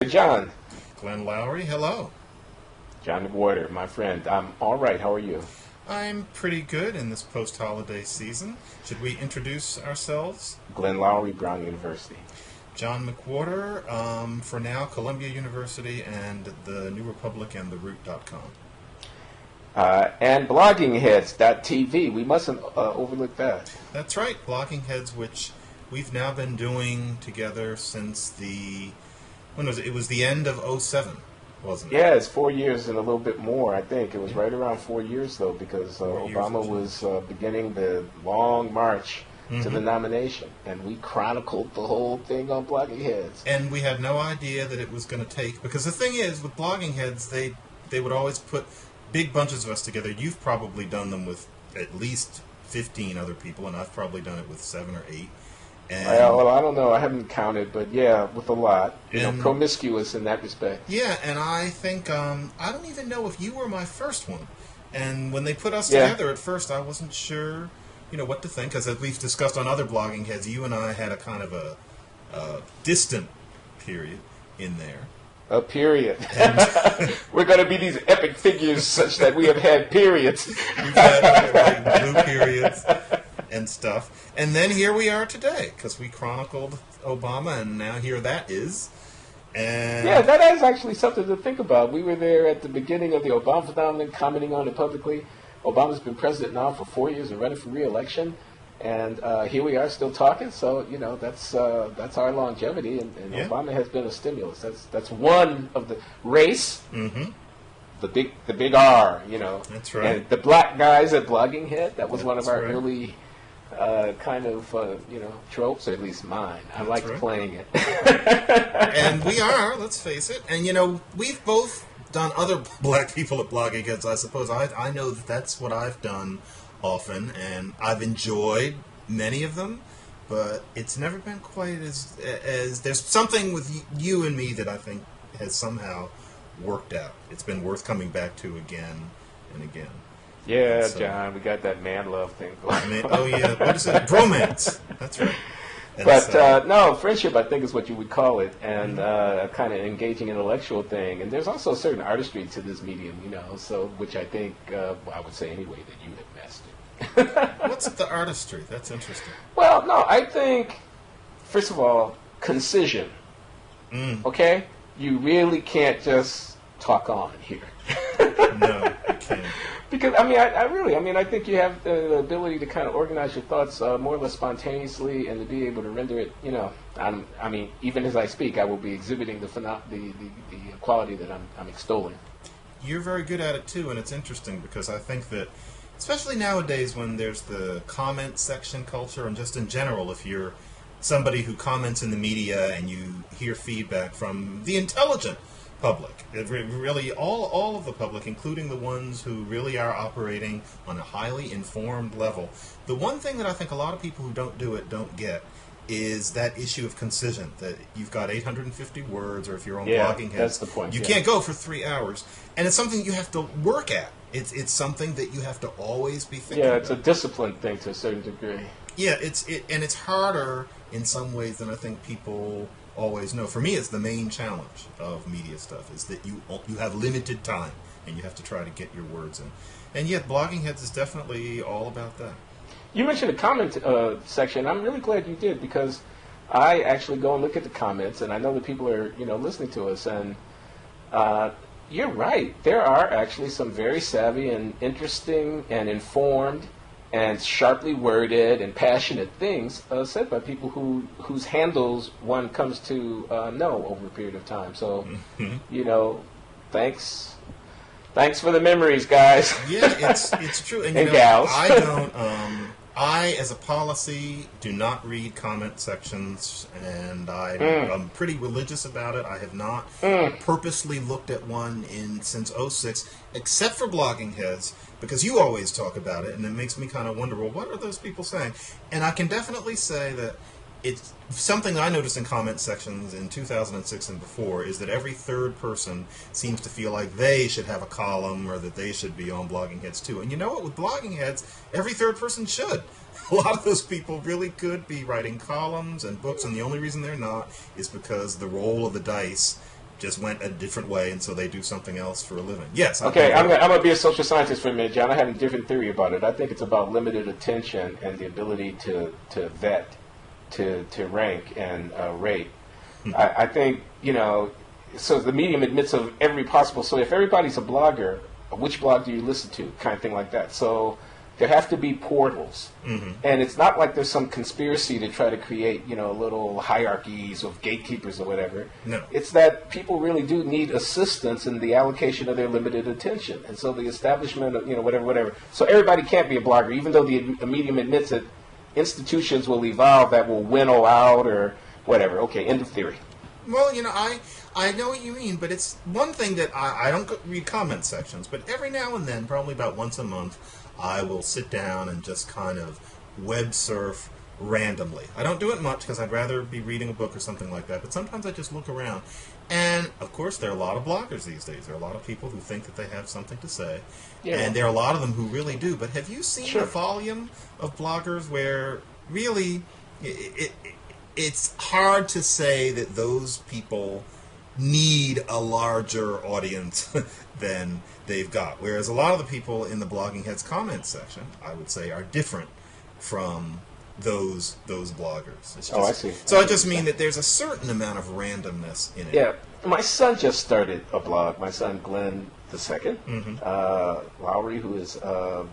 John. Glenn Loury, hello. John McWhorter, my friend. I'm all right. How are you? I'm pretty good in this post-holiday season. Should we introduce ourselves? Glenn Loury, Brown University. John McWhorter, for now, Columbia University and the New Republic and theroot.com. And bloggingheads.tv. We mustn't overlook that. That's right, Blogging Heads, which we've now been doing together since when was it? It was the end of 2007, wasn't it? Yeah, it's 4 years and a little bit more, I think. It was right around 4 years, though, because Obama was beginning the long march to the nomination, and we chronicled the whole thing on Blogging Heads. And we had no idea that it was going to take, because the thing is, with Blogging Heads, they would always put big bunches of us together. You've probably done them with at least 15 other people, and I've probably done it with 7 or 8. And well, I don't know. I haven't counted, but yeah, with a lot. Promiscuous in that respect. Yeah, and I think, I don't even know if you were my first one. And when they put us together at first, I wasn't sure, what to think, because as we've discussed on other Blogging Heads, you and I had a kind of a distant period in there. A period. We're going to be these epic figures such that we have had periods. We've had blue periods and stuff. And then here we are today, because we chronicled Obama, and now here that is. And yeah, that is actually something to think about. We were there at the beginning of the Obama phenomenon, commenting on it publicly. Obama's been president now for 4 years and running for re-election. And here we are still talking, so that's our longevity, and Obama has been a stimulus. That's one of the race, the big R, That's right. And the black guys at Blogging Head. That was one of our right. early kind of tropes, or at least mine. I liked playing it. And we are, let's face it, and we've both done other black people at Blogging Heads. I suppose I know that's what I've done often, and I've enjoyed many of them, but it's never been quite as there's something with you and me that I think has somehow worked out. It's been worth coming back to again and again. Yeah, and so, John, we got that man love thing going. Oh yeah, what is it? Bromance. That's right. And but no, friendship, I think, is what you would call it, and a kind of engaging intellectual thing. And there's also a certain artistry to this medium, so which I think I would say anyway that you have mastered. What's the artistry? That's interesting. Well, no, I think, first of all, concision. Okay? You really can't just talk on here. No, you can't. Because, I think you have the ability to kind of organize your thoughts more or less spontaneously, and to be able to render it, even as I speak, I will be exhibiting the quality that I'm extolling. You're very good at it, too, and it's interesting because I think that, especially nowadays when there's the comment section culture, and just in general, if you're somebody who comments in the media and you hear feedback from the intelligent public, really all of the public, including the ones who really are operating on a highly informed level, the one thing that I think a lot of people who don't do it don't get is that issue of concision, that you've got 850 words, or if you're on Blogging Heads, that's the point, you can't go for 3 hours, and it's something you have to work at. It's something that you have to always be thinking about. Yeah, it's a discipline thing to a certain degree. Yeah, it's harder in some ways than I think people always know. For me, it's the main challenge of media stuff, is that you have limited time, and you have to try to get your words in. And yet, Blogging Heads is definitely all about that. You mentioned the comment section. I'm really glad you did, because I actually go and look at the comments, and I know that people are listening to us, and you're right. There are actually some very savvy and interesting and informed and sharply worded and passionate things said by people whose handles one comes to know over a period of time. So, thanks for the memories, guys. Yeah, it's true. And gals. I, as a policy, do not read comment sections, and I'm pretty religious about it. I have not purposely looked at one since 2006, except for Blogging Heads, because you always talk about it, and it makes me kind of wonder, well, what are those people saying? And I can definitely say that it's something that I noticed in comment sections in 2006 and before, is that every third person seems to feel like they should have a column, or that they should be on Blogging Heads too. And you know what? With Blogging Heads, every third person should. A lot of those people really could be writing columns and books, and the only reason they're not is because the roll of the dice just went a different way, and so they do something else for a living. Yes. Okay, I'm gonna be a social scientist for a minute, John. I have a different theory about it. I think it's about limited attention and the ability to vet, to rank and rate. I think, so the medium admits of every possible. So if everybody's a blogger, which blog do you listen to? Kind of thing like that. So there have to be portals. And it's not like there's some conspiracy to try to create, little hierarchies of gatekeepers or whatever. No. It's that people really do need assistance in the allocation of their limited attention. And so the establishment of, whatever. So everybody can't be a blogger, even though the medium admits that institutions will evolve that will winnow out or whatever. Okay, end of theory. Well, I know what you mean, but it's one thing that I don't read comment sections, but every now and then, probably about once a month, I will sit down and just kind of web surf randomly. I don't do it much because I'd rather be reading a book or something like that, but sometimes I just look around. And, of course, there are a lot of bloggers these days. There are a lot of people who think that they have something to say, and there are a lot of them who really do. But have you seen the volume of bloggers where really it's hard to say that those people need a larger audience than they've got. Whereas a lot of the people in the Blogging Heads comment section, I would say, are different from those bloggers. It's just, I see. So I just mean that there's a certain amount of randomness in it. Yeah. My son just started a blog. My son, Glenn II, Loury, who is a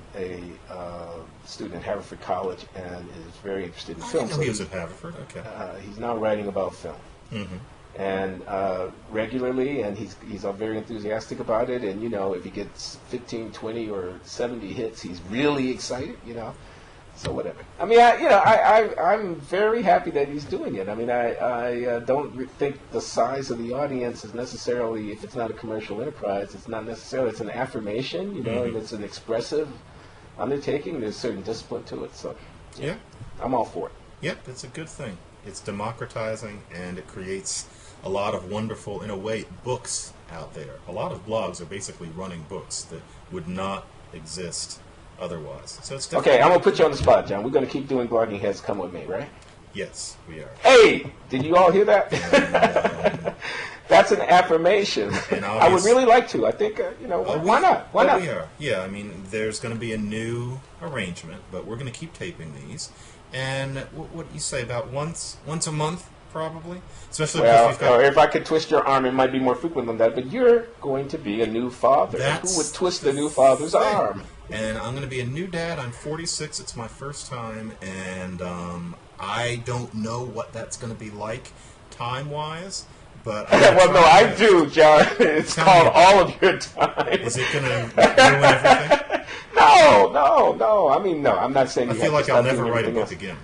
student at Haverford College and is very interested in film. I didn't know he was at Haverford. Okay. He's now writing about film. And regularly, and he's very enthusiastic about it. And if he gets 15, 20, or 70 hits, he's really excited. So whatever. I mean, I'm very happy that he's doing it. I mean, I don't think the size of the audience is necessarily, if it's not a commercial enterprise, it's not necessarily. It's an affirmation, and it's an expressive undertaking. There's certain discipline to it. So yeah, I'm all for it. Yep, it's a good thing. It's democratizing, and it creates a lot of wonderful, in a way, books out there. A lot of blogs are basically running books that would not exist otherwise. So it's okay, I'm going to put you on the spot, John. We're going to keep doing Blogging Heads Come With Me, right? Yes, we are. Hey! Did you all hear that? And, that's an affirmation. I would really like to. I think, why not? Why not? We are. Yeah, I mean, there's going to be a new arrangement, but we're going to keep taping these. And what do you say, about once a month, probably? Especially because we've got... if I could twist your arm, it might be more frequent than that, but you're going to be a new father. Who would twist the new father's arm? And I'm going to be a new dad. I'm 46. It's my first time, and I don't know what that's going to be like time-wise, but... well, no, I do, John. It's called all of your time. Is it going to ruin everything? No. I mean, no, I'm not saying I feel like I'll never write a book again.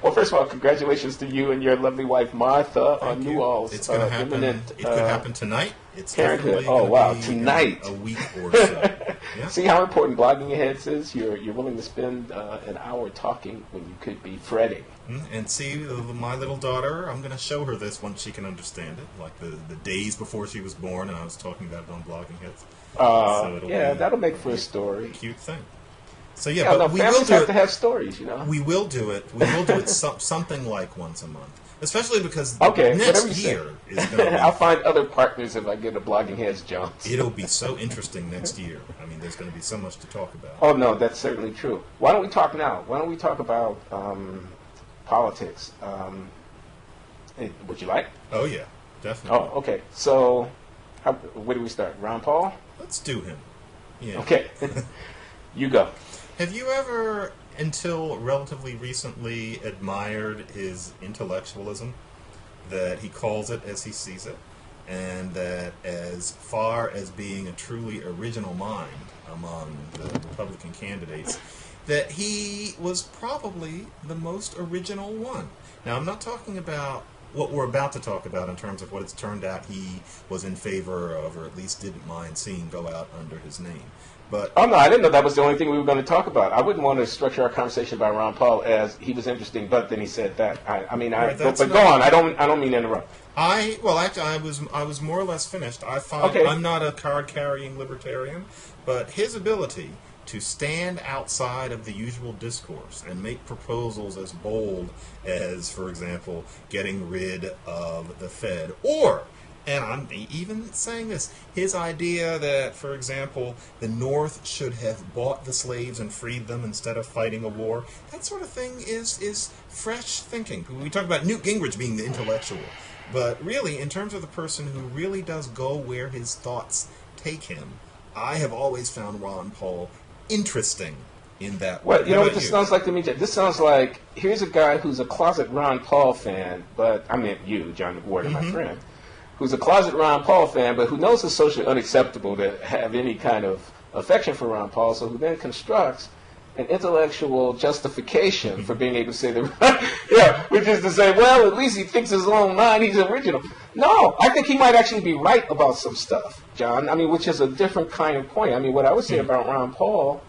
Well, first of all, congratulations to you and your lovely wife, Martha, on New All's It's going to happen. It could happen tonight. It's parenthood. definitely going to be tonight. A week or so. Yeah. See how important Blogging Heads is? You're willing to spend an hour talking when you could be fretting. And see, my little daughter, I'm going to show her this once she can understand it. Like the days before she was born, and I was talking about it on Blogging Heads. That'll make for a story. Cute thing. So but we will have to have stories, We will do it. We will do it something like once a month, especially because next year is going to be... I'll find other partners if I get a Blogging Heads Jones. It'll be so interesting next year. I mean, there's going to be so much to talk about. Oh no, that's certainly true. Why don't we talk now? Why don't we talk about politics? Would you like? Oh yeah, definitely. Oh, okay. So, where do we start? Ron Paul? Let's do him. Yeah. Okay. You go. Have you ever, until relatively recently, admired his intellectualism? That he calls it as he sees it, and that as far as being a truly original mind among the Republican candidates, that he was probably the most original one. Now, I'm not talking about what we're about to talk about in terms of what it's turned out he was in favor of, or at least didn't mind seeing go out under his name. But no, I didn't know that was the only thing we were going to talk about. I wouldn't want to structure our conversation by Ron Paul as he was interesting, but then he said that. But go on. I don't mean to interrupt. I was more or less finished. I find I'm not a card-carrying libertarian, but his ability to stand outside of the usual discourse and make proposals as bold as, for example, getting rid of the Fed, or And I'm even saying this, his idea that, for example, the North should have bought the slaves and freed them instead of fighting a war, that sort of thing is fresh thinking. We talk about Newt Gingrich being the intellectual, but really, in terms of the person who really does go where his thoughts take him, I have always found Ron Paul interesting in that way. Well, you know what this sounds like to me? This sounds like, here's a guy who's a closet Ron Paul fan, but I meant you, John McWhorter, my friend, who's a closet Ron Paul fan, but who knows it's socially unacceptable to have any kind of affection for Ron Paul, so who then constructs an intellectual justification for being able to say that, which is to say, well, at least he thinks his own mind, he's original. No, I think he might actually be right about some stuff, John. I mean, which is a different kind of point. I mean, what I would say about Ron Paul,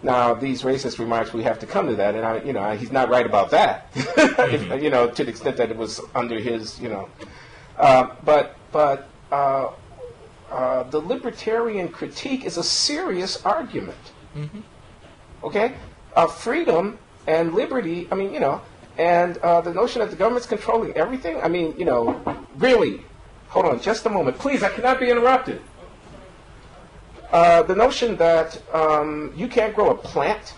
now, these racist remarks, we have to come to that, and he's not right about that. To the extent that it was under his, but the libertarian critique is a serious argument. Okay, freedom and liberty. I mean, and the notion that the government's controlling everything. I mean, really. Hold on, just a moment, please. I cannot be interrupted. The notion that you can't grow a plant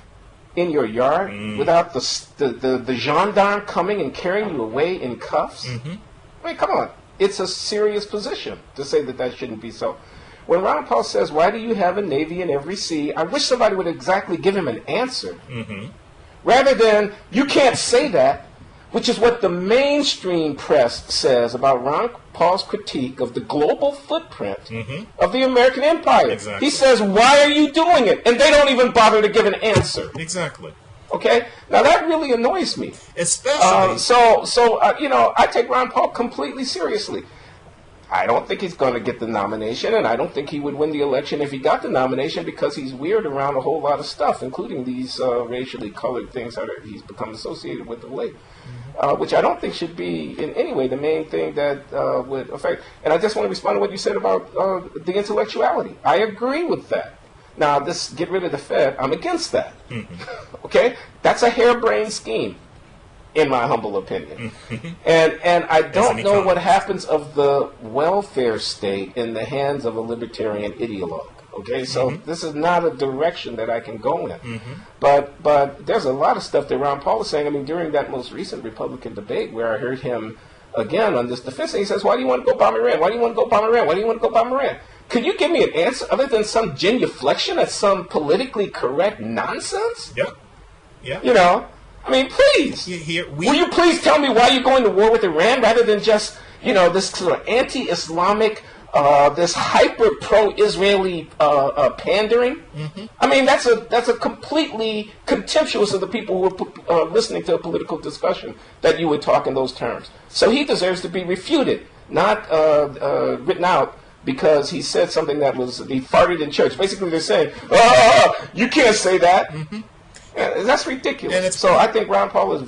in your yard without the gendarme coming and carrying you away in cuffs. I mean, come on. It's a serious position to say that shouldn't be so. When Ron Paul says, why do you have a navy in every sea, I wish somebody would exactly give him an answer. Rather than, you can't say that, which is what the mainstream press says about Ron Paul's critique of the global footprint of the American empire. Exactly. He says, why are you doing it? And they don't even bother to give an answer. Exactly. Okay? Now, that really annoys me. Especially... I take Ron Paul completely seriously. I don't think he's going to get the nomination, and I don't think he would win the election if he got the nomination because he's weird around a whole lot of stuff, including these racially colored things that he's become associated with of late, which I don't think should be in any way the main thing that would affect. And I just want to respond to what you said about the intellectuality. I agree with that. Now, this get rid of the Fed, I'm against that. Okay? That's a harebrained scheme, in my humble opinion. And I don't know what happens of the welfare state in the hands of a libertarian ideologue. Okay, so this is not a direction that I can go in. But there's a lot of stuff that Ron Paul is saying. I mean, during that most recent Republican debate where I heard him again on this defense, he says, why do you want to go bomb Iran? Why do you want to go bomb Iran? Why do you want to go bomb Iran? Could you give me an answer other than some genuflection at some politically correct nonsense? Yeah. I mean, please. Will you please tell me why you're going to war with Iran rather than just, this sort of anti-Islamic, this hyper pro-Israeli pandering? I mean, that's a completely contemptuous of the people who are listening to a political discussion that you would talk in those terms. So he deserves to be refuted, not written out because he said something he farted in church. Basically, they're saying, you can't say that. Yeah, that's ridiculous. So I think Ron Paul is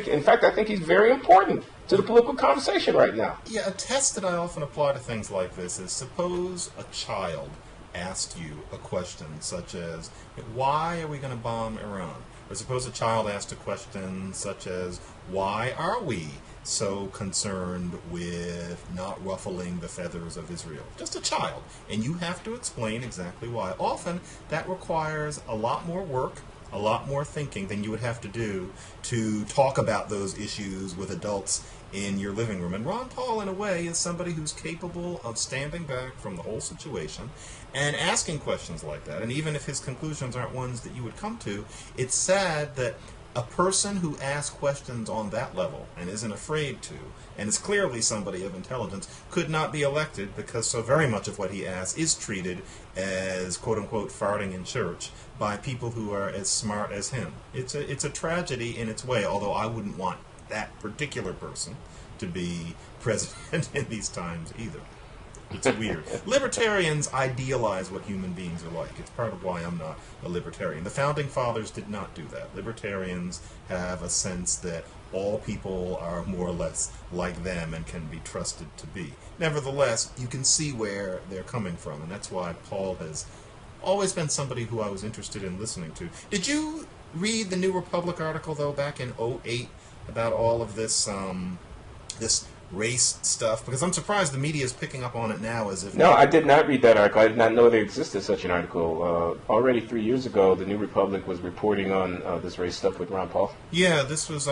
in fact, I think he's very important to the political conversation right now. Yeah, a test that I often apply to things like this is suppose a child asked you a question such as, why are we going to bomb Iran? Or suppose a child asked a question such as, why are we so concerned with not ruffling the feathers of Israel? Just a child. And you have to explain exactly why. Often that requires a lot more work, a lot more thinking than you would have to do to talk about those issues with adults in your living room. And Ron Paul, in a way, is somebody who's capable of standing back from the whole situation and asking questions like that. And even if his conclusions aren't ones that you would come to, it's sad that a person who asks questions on that level and isn't afraid to, and is clearly somebody of intelligence, could not be elected because so very much of what he asks is treated as quote-unquote farting in church by people who are as smart as him. It's a tragedy in its way, although I wouldn't want that particular person to be president in these times either. It's weird. Libertarians idealize what human beings are like. It's part of why I'm not a libertarian. The Founding Fathers did not do that. Libertarians have a sense that all people are more or less like them and can be trusted to be. Nevertheless, you can see where they're coming from, and that's why Paul has always been somebody who I was interested in listening to. Did you read the New Republic article, though, back in 2008 about all of this this race stuff, because I'm surprised the media is picking up on it now as if... No, I did not read that article. I did not know there existed such an article. Already 3 years ago, the New Republic was reporting on this race stuff with Ron Paul. Yeah, this was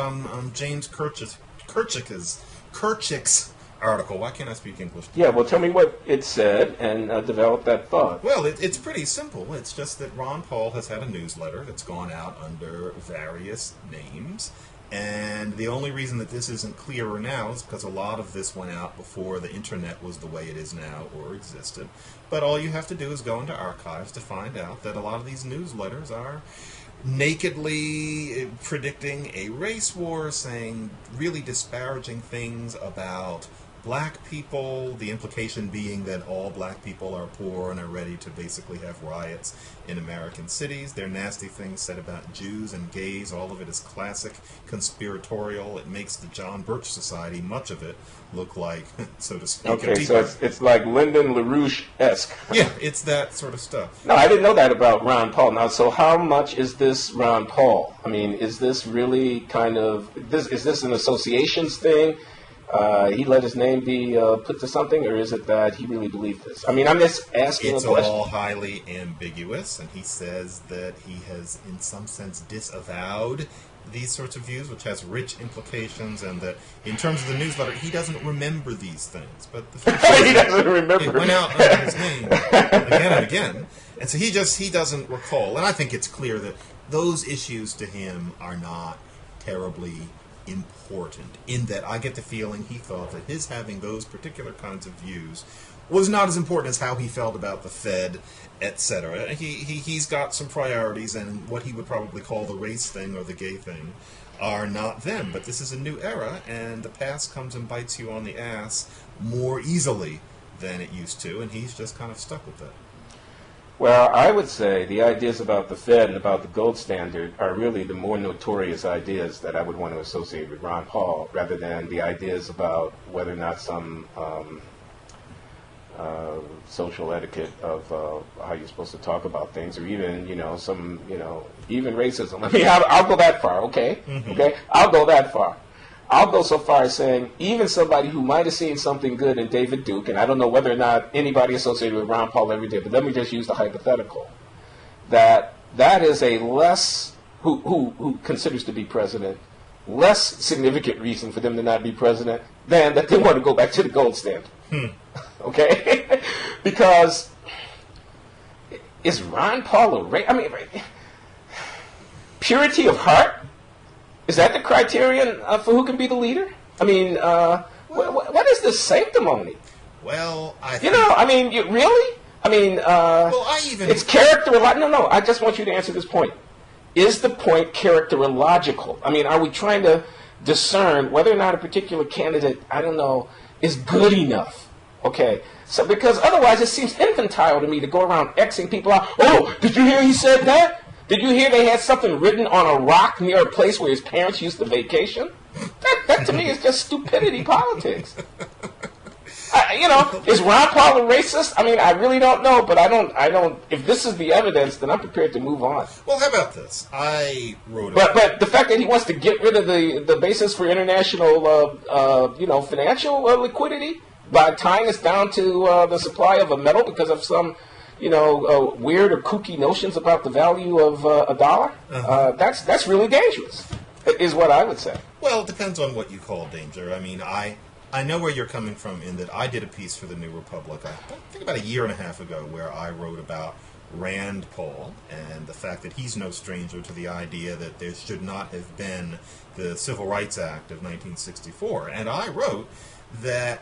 James Kirchick's article. Why can't I speak English? Yeah, well, tell me what it said and develop that thought. Well, it's pretty simple. It's just that Ron Paul has had a newsletter that's gone out under various names. And the only reason that this isn't clearer now is because a lot of this went out before the internet was the way it is now or existed. But all you have to do is go into archives to find out that a lot of these newsletters are nakedly predicting a race war, saying really disparaging things about black people, the implication being that all black people are poor and are ready to basically have riots in American cities. There are nasty things said about Jews and gays. All of it is classic conspiratorial. It makes the John Birch Society, much of it, look like, so to speak, okay, so it's like Lyndon LaRouche-esque. Yeah, it's that sort of stuff. No, I didn't know that about Ron Paul. Now, so how much is this Ron Paul? I mean, is this really kind of, is this an associations thing? He let his name be put to something, or is it that he really believed this? I mean, I'm just asking a question. It's all highly ambiguous, and he says that he has, in some sense, disavowed these sorts of views, which has rich implications, and that in terms of the newsletter, he doesn't remember these things. But the fact he doesn't remember. It went out under his name again and again, and so he doesn't recall. And I think it's clear that those issues to him are not terribly important, in that I get the feeling he thought that his having those particular kinds of views was not as important as how he felt about the Fed, etc. He's got some priorities, and what he would probably call the race thing or the gay thing are not them. But this is a new era, and the past comes and bites you on the ass more easily than it used to, and he's just kind of stuck with it. Well, I would say the ideas about the Fed and about the gold standard are really the more notorious ideas that I would want to associate with Ron Paul, rather than the ideas about whether or not some social etiquette of how you're supposed to talk about things, or even, even racism. I mean, I'll go that far, okay? Mm-hmm. Okay, I'll go that far. I'll go so far as saying even somebody who might have seen something good in David Duke, and I don't know whether or not anybody associated with Ron Paul ever did, but let me just use the hypothetical, that is a less, who considers to be president, less significant reason for them to not be president than that they want to go back to the gold standard. Okay? Because is Ron Paul purity of heart? Is that the criterion for who can be the leader? I mean, what is this sanctimony? Well, really? I mean, it's character. No, I just want you to answer this point. Is the point characterological? I mean, are we trying to discern whether or not a particular candidate, is good enough? Okay, so because otherwise it seems infantile to me to go around Xing people out. Oh, did you hear he said that? Did you hear they had something written on a rock near a place where his parents used to vacation? That to me is just stupidity politics. Is Ron Paul a racist? I mean, I really don't know, but I don't. If this is the evidence, then I'm prepared to move on. Well, how about this? I wrote But the fact that he wants to get rid of the basis for international, financial liquidity by tying us down to the supply of a metal because of some weird or kooky notions about the value of a dollar, that's really dangerous, is what I would say. Well, it depends on what you call danger. I mean, I know where you're coming from in that I did a piece for the New Republic, I think about 1.5 years ago, where I wrote about Rand Paul and the fact that he's no stranger to the idea that there should not have been the Civil Rights Act of 1964. And I wrote that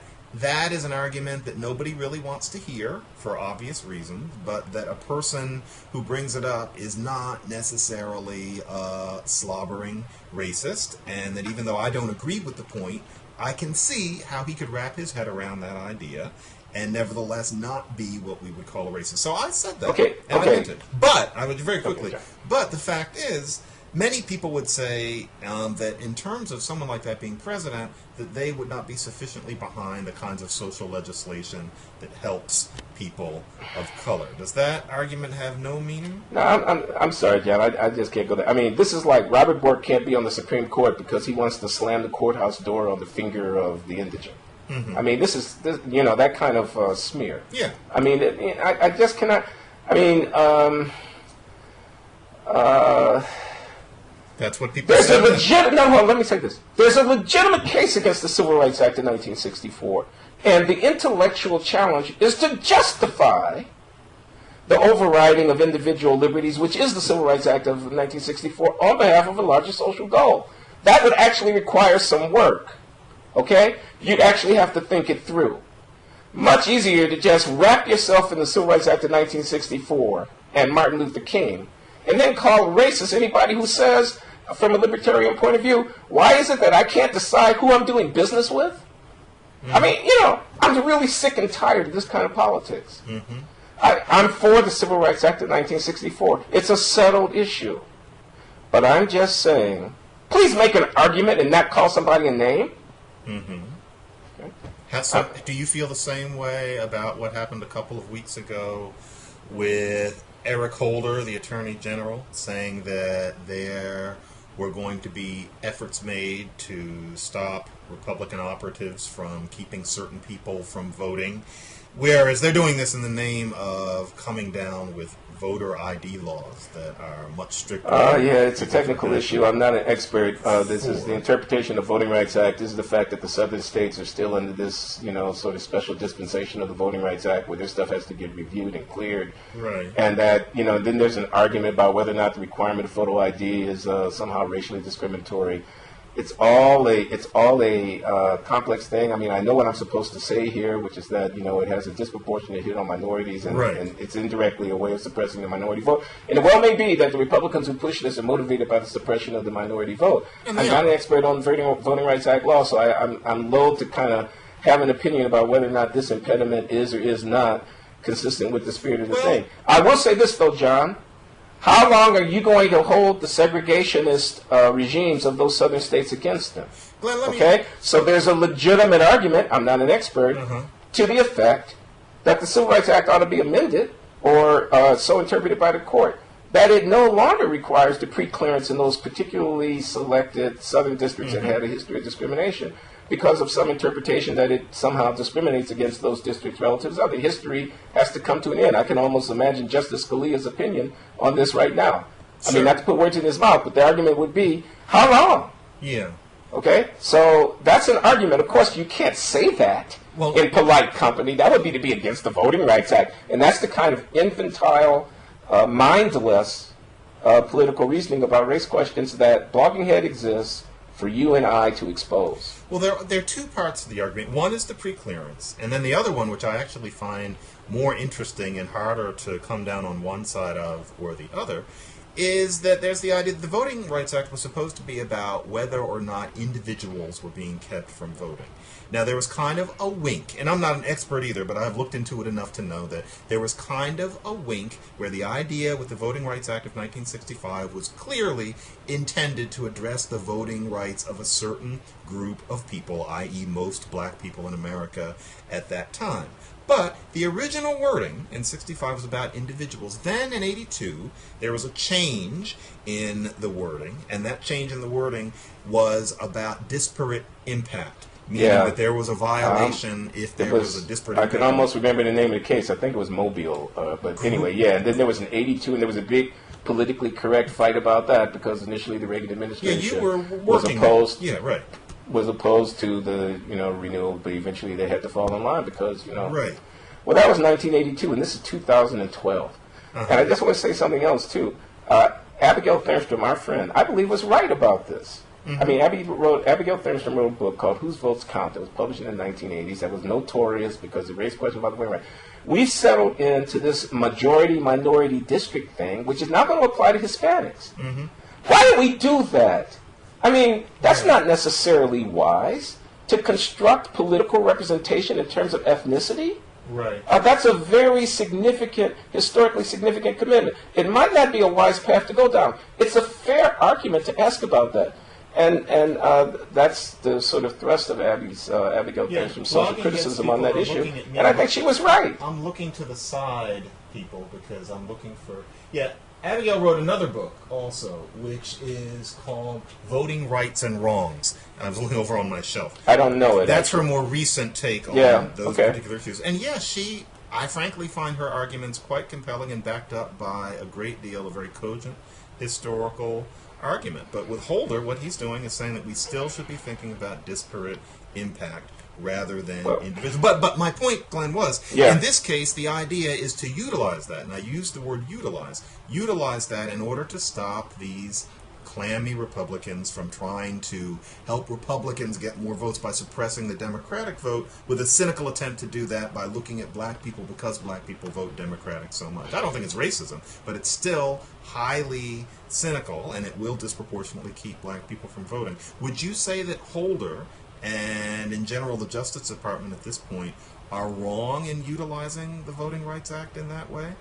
is an argument that nobody really wants to hear for obvious reasons, but that a person who brings it up is not necessarily a slobbering racist, and that even though I don't agree with the point, I can see how he could wrap his head around that idea and nevertheless not be what we would call a racist. So I said that, I meant it. But, I would very quickly, but the fact is many people would say that in terms of someone like that being president, that they would not be sufficiently behind the kinds of social legislation that helps people of color. Does that argument have no meaning? No, I'm sorry, John. I just can't go there. I mean, this is like Robert Bork can't be on the Supreme Court because he wants to slam the courthouse door on the finger of the indigent. I mean, this is that kind of smear. Yeah. I mean, I just cannot. I mean, that's what people there's say. let me say this. There's a legitimate case against the Civil Rights Act of 1964, and the intellectual challenge is to justify the overriding of individual liberties, which is the Civil Rights Act of 1964, on behalf of a larger social goal. That would actually require some work. Okay? You'd actually have to think it through. Much easier to just wrap yourself in the Civil Rights Act of 1964 and Martin Luther King, and then call racist anybody who says, from a libertarian point of view, why is it that I can't decide who I'm doing business with? I mean, I'm really sick and tired of this kind of politics. I'm for the Civil Rights Act of 1964. It's a settled issue. But I'm just saying, please make an argument and not call somebody a name. Okay. Do you feel the same way about what happened a couple of weeks ago with Eric Holder, the Attorney General, saying that there were going to be efforts made to stop Republican operatives from keeping certain people from voting, whereas they're doing this in the name of coming down with voter ID laws that are much stricter? Yeah, it's a technical issue. I'm not an expert. This is the interpretation of the Voting Rights Act. This is the fact that the southern states are still under this, sort of special dispensation of the Voting Rights Act where their stuff has to get reviewed and cleared. Right. And that, then there's an argument about whether or not the requirement of photo ID is somehow racially discriminatory. It's all a complex thing. I mean, I know what I'm supposed to say here, which is that, it has a disproportionate hit on minorities, and, right. and it's indirectly a way of suppressing the minority vote. And it well may be that the Republicans who push this are motivated by the suppression of the minority vote. I'm not an expert on Voting Rights Act law, so I'm loath to kind of have an opinion about whether or not this impediment is or is not consistent with the spirit of the thing. I will say this, though, John. How long are you going to hold the segregationist regimes of those southern states against them? Okay? So there's a legitimate argument, I'm not an expert, to the effect that the Civil Rights Act ought to be amended, or so interpreted by the court, that it no longer requires the preclearance in those particularly selected southern districts that had a history of discrimination, because of some interpretation that it somehow discriminates against those districts relative to other. History has to come to an end. I can almost imagine Justice Scalia's opinion on this right now. I mean, not to put words in his mouth, but the argument would be, how long? Yeah. Okay? So that's an argument. Of course, you can't say that in polite company. That would be to be against the Voting Rights Act. And that's the kind of infantile, mindless political reasoning about race questions that Blogging Head exists for you and I to expose. Well, there are two parts of the argument. One is the preclearance, and then the other one, which I actually find more interesting and harder to come down on one side of or the other, is that there's the idea that the Voting Rights Act was supposed to be about whether or not individuals were being kept from voting. Now, there was kind of a wink, and I'm not an expert either, but I've looked into it enough to know that there was kind of a wink where the idea with the Voting Rights Act of 1965 was clearly intended to address the voting rights of a certain group of people, i.e. most black people in America at that time. But the original wording in 65 was about individuals. Then in 82, there was a change in the wording, and that change in the wording was about disparate impact. Meaning that there was a violation if there was a disparate impact. I can almost remember the name of the case. I think it was Mobile. But anyway, and then there was an 82, and there was a big politically correct fight about that because initially the Reagan administration was opposed to the renewal, but eventually they had to fall in line because Right. Well, that was 1982, and this is 2012. And I just want to say something else too. Abigail Thernstrom, our friend, I believe was right about this. I mean, Abigail Thernstrom wrote a book called Whose Votes Count that was published in the 1980s that was notorious because it raised questions about the voting right. We've settled into this majority-minority district thing, which is not going to apply to Hispanics. Why do we do that? I mean, that's not necessarily wise to construct political representation in terms of ethnicity. Right. That's a very significant, historically significant commitment. It might not be a wise path to go down. It's a fair argument to ask about that. And that's the sort of thrust of Abigail Granstrom's social criticism on that issue. And I think she was right. I'm looking to the side, people, because I'm looking for... Yeah, Abigail wrote another book also, which is called Voting Rights and Wrongs. I was looking over on my shelf. I don't know it. That's her more recent take on those particular issues. And I frankly find her arguments quite compelling and backed up by a great deal of very cogent historical argument. But with Holder, what he's doing is saying that we still should be thinking about disparate impact rather than individual. But my point, Glenn, was, in this case, the idea is to utilize that. And I use the word utilize. Utilize that in order to stop these clammy Republicans from trying to help Republicans get more votes by suppressing the Democratic vote, with a cynical attempt to do that by looking at black people because black people vote Democratic so much. I don't think it's racism, but it's still highly cynical, and it will disproportionately keep black people from voting. Would you say that Holder and, in general, the Justice Department at this point are wrong in utilizing the Voting Rights Act in that way?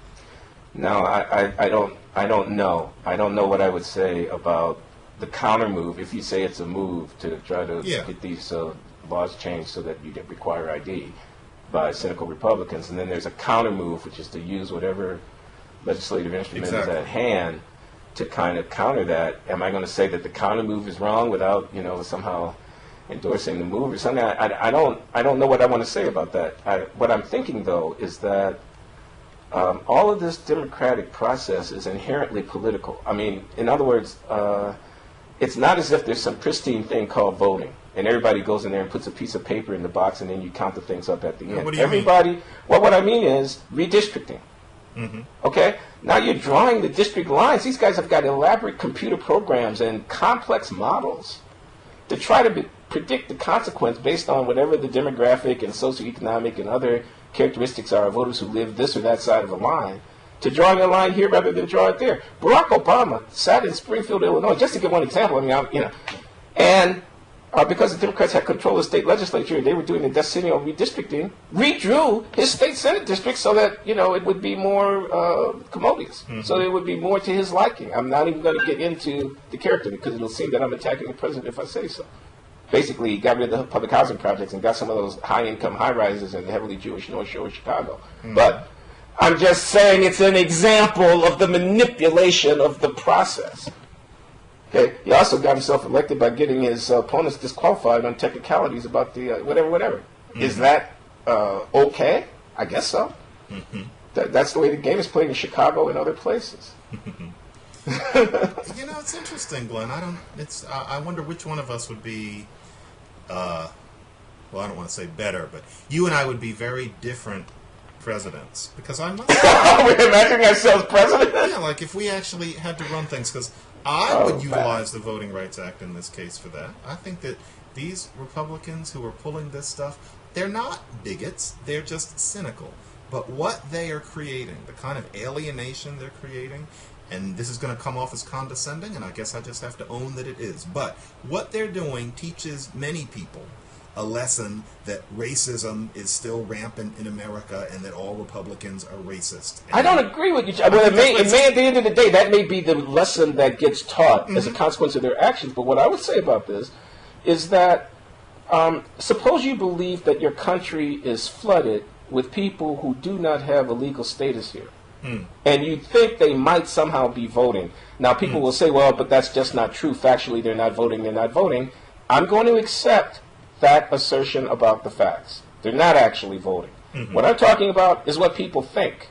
No, I don't know. I don't know what I would say about the counter move, if you say it's a move to try to get these laws changed so that you require ID by cynical Republicans. And then there's a counter move, which is to use whatever legislative instrument is at hand to kind of counter that. Am I going to say that the counter move is wrong without, somehow endorsing the move or something? I don't know what I want to say about that. What I'm thinking, though, is that all of this democratic process is inherently political. I mean, in other words, it's not as if there's some pristine thing called voting, and everybody goes in there and puts a piece of paper in the box, and then you count the things up at the end. What do you mean? Well, what I mean is redistricting. Mm-hmm. Okay? Now you're drawing the district lines. These guys have got elaborate computer programs and complex models to try to predict the consequence based on whatever the demographic and socioeconomic and other characteristics are of voters who live this or that side of the line, to drawing a line here rather than draw it there. Barack Obama sat in Springfield, Illinois, just to give one example. And because the Democrats had control of the state legislature, they were doing the decennial redistricting, redrew his state senate district so that it would be more commodious, so it would be more to his liking. I'm not even going to get into the character because it'll seem that I'm attacking the president if I say so. Basically, he got rid of the public housing projects and got some of those high-income high-rises in the heavily Jewish North Shore of Chicago. But I'm just saying it's an example of the manipulation of the process. Okay? He also got himself elected by getting his opponents disqualified on technicalities about the whatever. Is that okay? I guess so. That's the way the game is played in Chicago and other places. It's interesting, Glenn. I wonder which one of us would be, I don't want to say better, but you and I would be very different presidents. Because I must we're imagining ourselves president? Yeah, like if we actually had to run things, because I would utilize the Voting Rights Act in this case for that. I think that these Republicans who are pulling this stuff, they're not bigots, they're just cynical. But what they are creating, the kind of alienation they're creating, and this is going to come off as condescending, and I guess I just have to own that it is. But what they're doing teaches many people a lesson that racism is still rampant in America and that all Republicans are racist. And I don't agree with you. Well, it may, at the end of the day, that may be the lesson that gets taught as a consequence of their actions. But what I would say about this is that suppose you believe that your country is flooded with people who do not have a legal status here. And you think they might somehow be voting. Now, people will say, well, but that's just not true. Factually, they're not voting. I'm going to accept that assertion about the facts. They're not actually voting. What I'm talking about is what people think.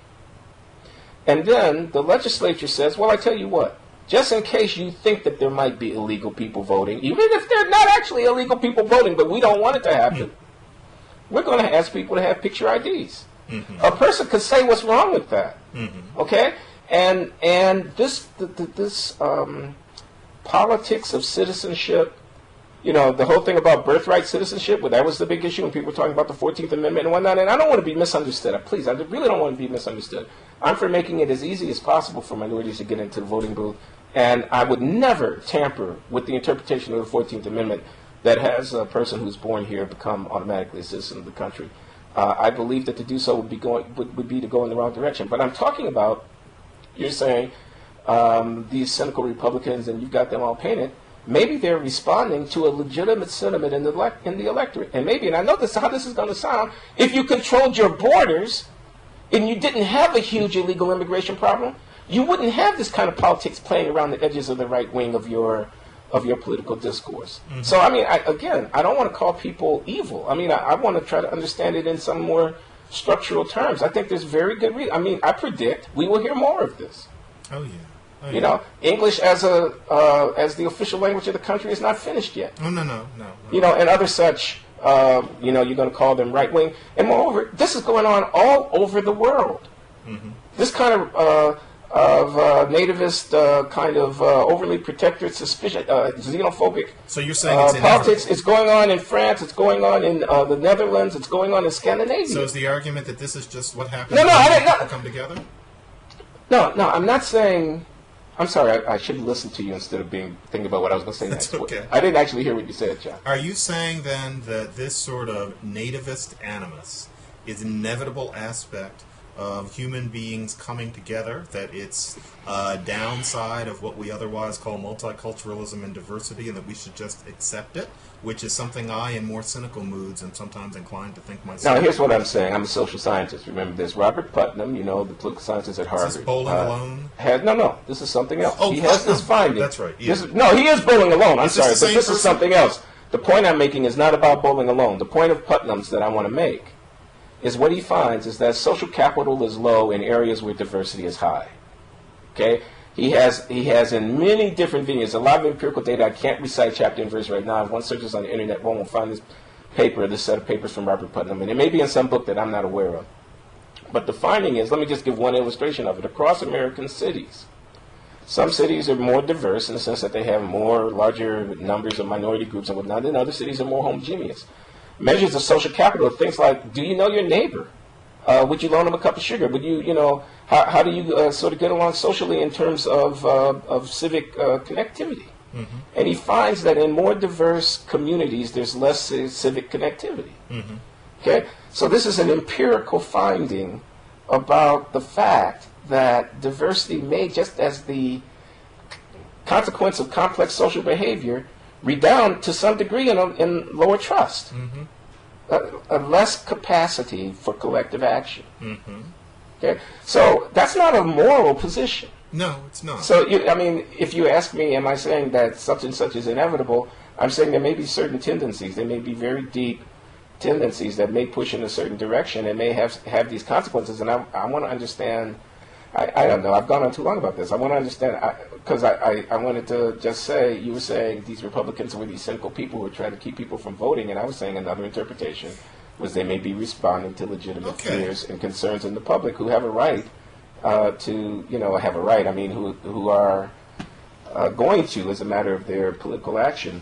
And then the legislature says, well, I tell you what, just in case you think that there might be illegal people voting, even if they're not actually illegal people voting, but we don't want it to happen, we're going to ask people to have picture IDs. A person could say what's wrong with that. Okay? And this politics of citizenship, the whole thing about birthright citizenship, well, that was the big issue when people were talking about the 14th Amendment and whatnot, and I don't want to be misunderstood. Please, I really don't want to be misunderstood. I'm for making it as easy as possible for minorities to get into the voting booth, and I would never tamper with the interpretation of the 14th Amendment that has a person who's born here become automatically a citizen of the country. I believe that to do so would be to go in the wrong direction. But I'm talking about, you're saying these cynical Republicans, and you've got them all painted. Maybe they're responding to a legitimate sentiment in the electorate. And maybe, and I know how this is going to sound, if you controlled your borders and you didn't have a huge illegal immigration problem, you wouldn't have this kind of politics playing around the edges of the right wing of your political discourse. Mm-hmm. So, I mean, I don't want to call people evil. I mean, I want to try to understand it in some more structural terms. I think there's very good reason. I mean, I predict we will hear more of this. Oh, yeah. You know, English as the official language of the country is not finished yet. Oh, no. You know, and other such, you're going to call them right wing. And moreover, this is going on all over the world. Mm-hmm. This kind of nativist, kind of overly protectorate, suspicious, xenophobic. So you're saying it's politics? It's going on in France. It's going on in the Netherlands. It's going on in Scandinavia. So is the argument that this is just what happens when people come together? No, I'm not saying. I'm sorry, I should listen to you instead of thinking about what I was going to say next. That's okay. I didn't actually hear what you said, John. Are you saying then that this sort of nativist animus is an inevitable aspect of human beings coming together, that it's a downside of what we otherwise call multiculturalism and diversity, and that we should just accept it, which is something I, in more cynical moods, am sometimes inclined to think myself? Now, here's what I'm saying. I'm a social scientist. Remember, there's Robert Putnam, the political scientist at Harvard. Is this bowling alone? No, this is something else. Oh, he has this finding. That's right. Yeah. He is bowling alone. I'm sorry, but this person? is something else. The point I'm making is not about bowling alone. The point of Putnam's that I want to make is what he finds is that social capital is low in areas where diversity is high. Okay? He has in many different venues, a lot of empirical data. I can't recite chapter and verse right now. If one searches on the internet, one will find this set of papers from Robert Putnam. And it may be in some book that I'm not aware of. But the finding is, let me just give one illustration of it. Across American cities, some cities are more diverse in the sense that they have larger numbers of minority groups and whatnot, and other cities are more homogeneous. Measures of social capital, things like, do you know your neighbor? Would you loan him a cup of sugar? Would you, how do you sort of get along socially in terms of civic connectivity? Mm-hmm. And he finds that in more diverse communities, there's less civic connectivity. Mm-hmm. Okay? So this is an empirical finding about the fact that diversity may, just as the consequence of complex social behavior, redound to some degree in lower trust. Mm-hmm. A less capacity for collective action. Mm-hmm. Okay, so that's not a moral position. No, it's not. So, if you ask me, am I saying that such and such is inevitable? I'm saying there may be certain tendencies. There may be very deep tendencies that may push in a certain direction and may have these consequences. And I want to understand. I don't know. I've gone on too long about this. I want to understand, because I wanted to just say, you were saying these Republicans were these cynical people who were trying to keep people from voting, and I was saying another interpretation was they may be responding to legitimate fears and concerns in the public who have a right who are going to, as a matter of their political action,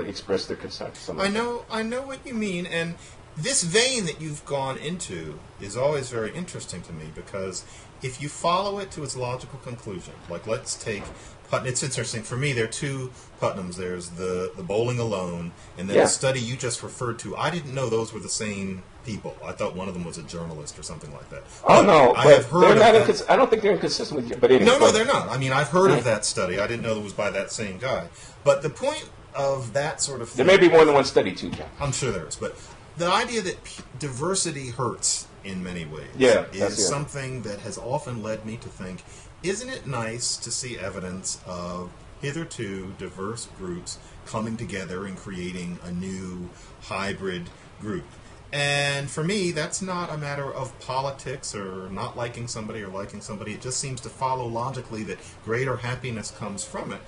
express their concerns. I know what you mean, and this vein that you've gone into is always very interesting to me, because if you follow it to its logical conclusion, like let's take Putnam. It's interesting. For me, there are two Putnams. There's the bowling alone, and then the study you just referred to. I didn't know those were the same people. I thought one of them was a journalist or something like that. Oh, no. I have heard of that. I don't think they're inconsistent with you. But anyway, no, they're not. I mean, I've heard of that study. I didn't know it was by that same guy. But the point of that sort of thing... There may be more than one study, too, John. I'm sure there is. But the idea that diversity hurts in many ways is something that has often led me to think, isn't it nice to see evidence of hitherto diverse groups coming together and creating a new hybrid group? And for me, that's not a matter of politics or not liking somebody or liking somebody. It just seems to follow logically that greater happiness comes from it.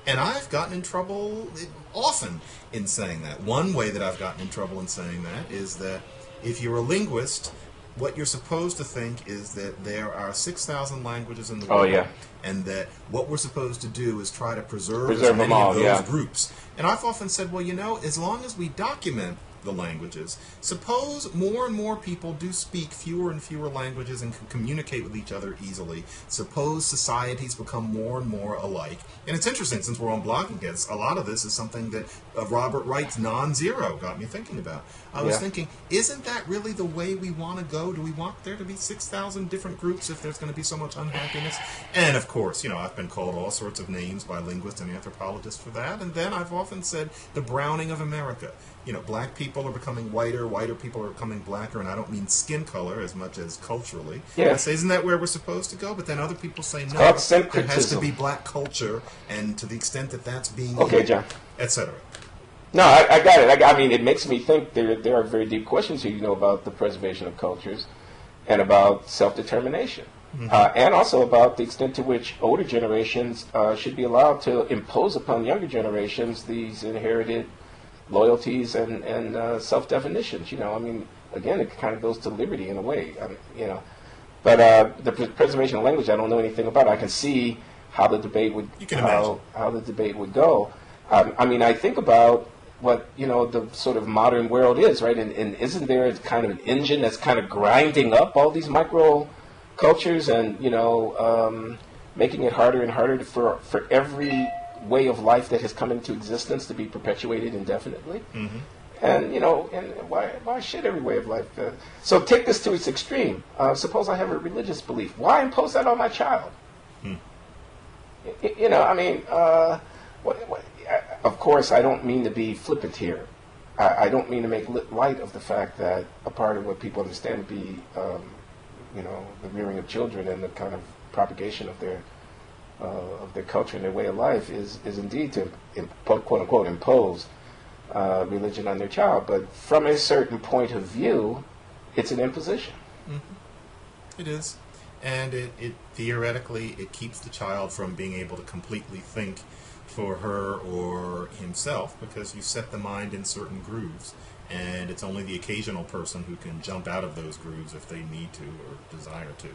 And I've gotten in trouble often in saying that. One way that I've gotten in trouble in saying that is that if you're a linguist, what you're supposed to think is that there are 6,000 languages in the world, and that what we're supposed to do is try to preserve as many of those groups. And I've often said, well, as long as we document the languages. Suppose more and more people do speak fewer and fewer languages and can communicate with each other easily. Suppose societies become more and more alike. And it's interesting, since we're on blogging heads, a lot of this is something that Robert Wright's non-zero got me thinking about. I was thinking, isn't that really the way we want to go? Do we want there to be 6,000 different groups if there's going to be so much unhappiness? And of course, I've been called all sorts of names by linguists and anthropologists for that. And then I've often said the browning of America. Black people are becoming whiter people are becoming blacker, and I don't mean skin color as much as culturally. I say, isn't that where we're supposed to go? But then other people say, no, there has to be black culture, and to the extent that that's being John, etc. No, I got it. I mean, it makes me think there are very deep questions here, about the preservation of cultures and about self-determination. And also about the extent to which older generations should be allowed to impose upon younger generations these inherited loyalties and self-definitions. I mean, again, it kind of goes to liberty in a way. But the preservation of language, I don't know anything about. I can see how the debate would how the debate would go. I mean, I think about what the sort of modern world is, right? And isn't there kind of an engine that's kind of grinding up all these micro cultures and making it harder and harder for every way of life that has come into existence to be perpetuated indefinitely. And and why should every way of life? So take this to its extreme. Suppose I have a religious belief. Why impose that on my child? I mean, of course, I don't mean to be flippant here. I don't mean to make light of the fact that a part of what people understand to be, the rearing of children and the kind of propagation of their culture and their way of life is indeed to, quote unquote, impose religion on their child. But from a certain point of view, it's an imposition. It is. And it theoretically, it keeps the child from being able to completely think for her or himself, because you set the mind in certain grooves, and it's only the occasional person who can jump out of those grooves if they need to or desire to.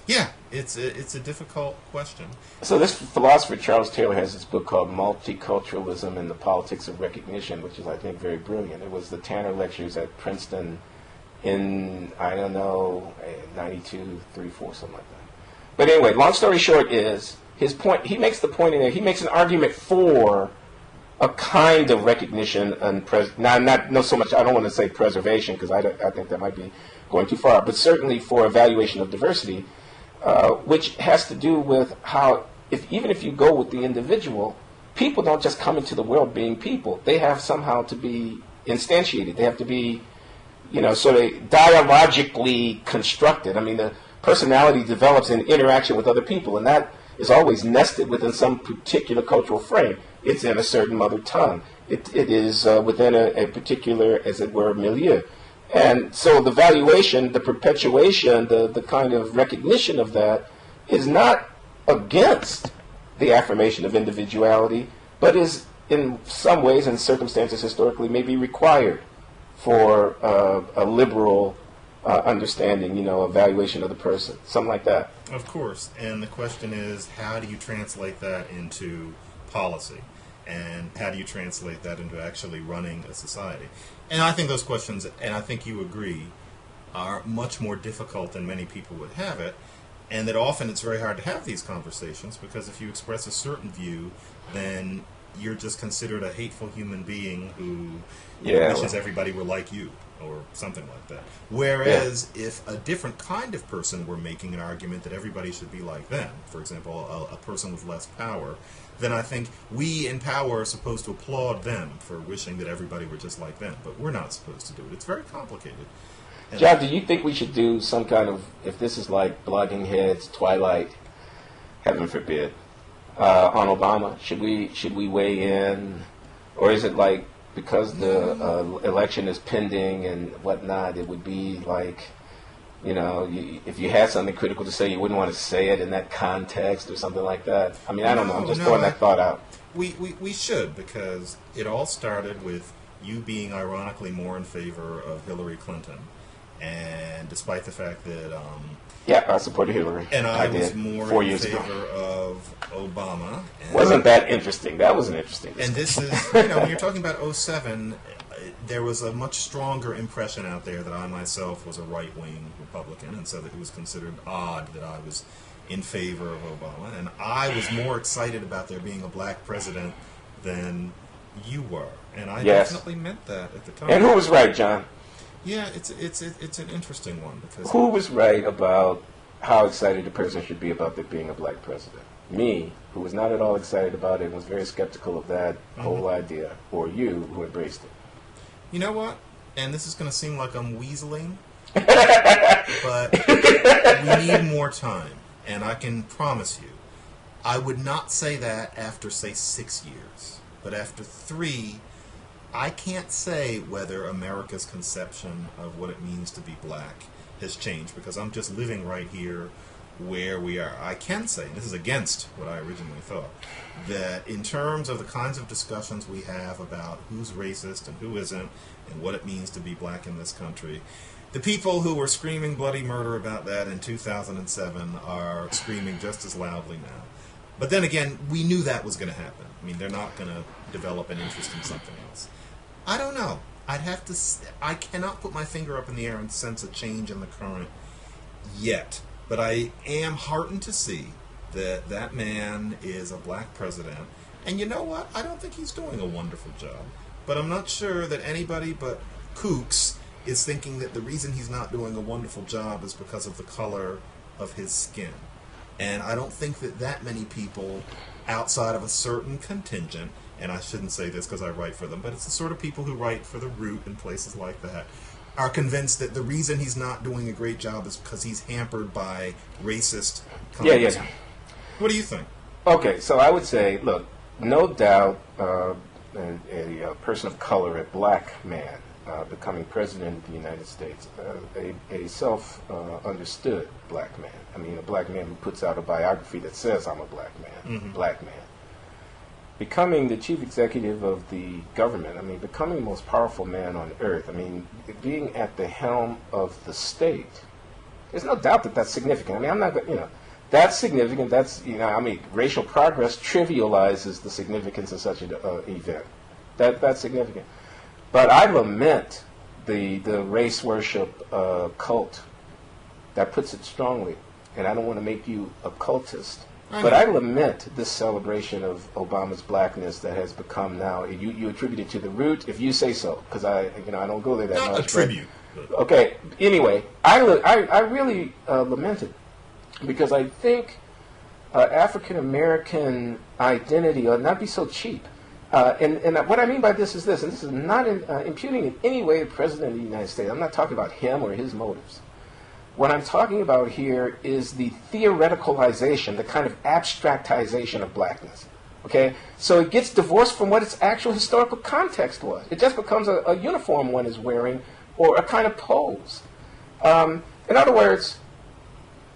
Yeah, it's a difficult question. So this philosopher, Charles Taylor, has this book called Multiculturalism and the Politics of Recognition, which is, I think, very brilliant. It was the Tanner Lectures at Princeton in, 92, 3, 4, something like that. But anyway, long story short is, his point, he makes the point in there, he makes an argument for a kind of recognition and not so much, I don't want to say preservation, because I think that might be going too far, but certainly for evaluation of diversity, which has to do with how, even if you go with the individual, people don't just come into the world being people. They have somehow to be instantiated. They have to be, sort of dialogically constructed. I mean, the personality develops in interaction with other people, and that is always nested within some particular cultural frame. It's in a certain mother tongue. It is within a particular, as it were, milieu. And so the valuation, the perpetuation, the kind of recognition of that is not against the affirmation of individuality, but is in some ways and circumstances historically may be required for a liberal understanding, evaluation of the person, something like that. Of course. And the question is, how do you translate that into policy? And how do you translate that into actually running a society? And I think those questions, and I think you agree, are much more difficult than many people would have it, and that often it's very hard to have these conversations, because if you express a certain view, then you're just considered a hateful human being who wishes everybody were like you, or something like that. Whereas if a different kind of person were making an argument that everybody should be like them, for example, a person with less power, then I think we in power are supposed to applaud them for wishing that everybody were just like them. But we're not supposed to do it. It's very complicated. And John, do you think we should do some kind of, if this is like Blogging Heads, Twilight, heaven forbid, on Obama, should we weigh in? Or is it like, because the election is pending and whatnot, it would be like, if you had something critical to say, you wouldn't want to say it in that context or something like that? I mean, I don't know. I'm just throwing that thought out. We should, because it all started with you being ironically more in favor of Hillary Clinton. And despite the fact that yeah, I supported Hillary. and I was did, more 4 in years favor ago. of Obama. And, Wasn't that interesting? That was an interesting and discussion. this is, when you're talking about '07, there was a much stronger impression out there that I myself was a right-wing Republican, and so that it was considered odd that I was in favor of Obama. And I was more excited about there being a black president than you were. And I definitely meant that at the time. And who was right, John? Yeah, it's an interesting one because Who was right about how excited the president should be about there being a black president? Me, who was not at all excited about it and was very skeptical of that whole idea, or you, who embraced it? You know what? And this is going to seem like I'm weaseling, but we need more time. And I can promise you, I would not say that after, say, 6 years. But after 3, I can't say whether America's conception of what it means to be black has changed, because I'm just living right here where we are. I can say, and this is against what I originally thought, that in terms of the kinds of discussions we have about who's racist and who isn't, and what it means to be black in this country, the people who were screaming bloody murder about that in 2007 are screaming just as loudly now. But then again, we knew that was going to happen. I mean, they're not going to develop an interest in something else. I don't know. I cannot put my finger up in the air and sense a change in the current yet. But I am heartened to see that that man is a black president. And you know what? I don't think he's doing a wonderful job. But I'm not sure that anybody but kooks is thinking that the reason he's not doing a wonderful job is because of the color of his skin. And I don't think that that many people outside of a certain contingent, and I shouldn't say this because I write for them, but it's the sort of people who write for The Root and places like that, are convinced that the reason he's not doing a great job is because he's hampered by racist comments. Yeah. What do you think? Okay, so I would say, look, no doubt a person of color, a black man, becoming president of the United States, a self-understood black man. I mean, a black man who puts out a biography that says, I'm a black man, black man. Becoming the chief executive of the government, I mean, becoming the most powerful man on earth, I mean, being at the helm of the state, there's no doubt that that's significant. I mean, I'm not, that's significant. That's, I mean, racial progress trivializes the significance of such an event. That's significant. But I lament the race worship cult that puts it strongly, and I don't want to make you a cultist, but I lament this celebration of Obama's blackness that has become now. You attribute it to The Root, if you say so, because I don't go there that much. Not a tribute. Okay. Anyway, I really lament it because I think African American identity ought not be so cheap. And what I mean by this is this, and this is not imputing in any way the President of the United States. I'm not talking about him or his motives. What I'm talking about here is the theoreticalization, the kind of abstractization of blackness. Okay? So it gets divorced from what its actual historical context was. It just becomes a uniform one is wearing or a kind of pose. In other words,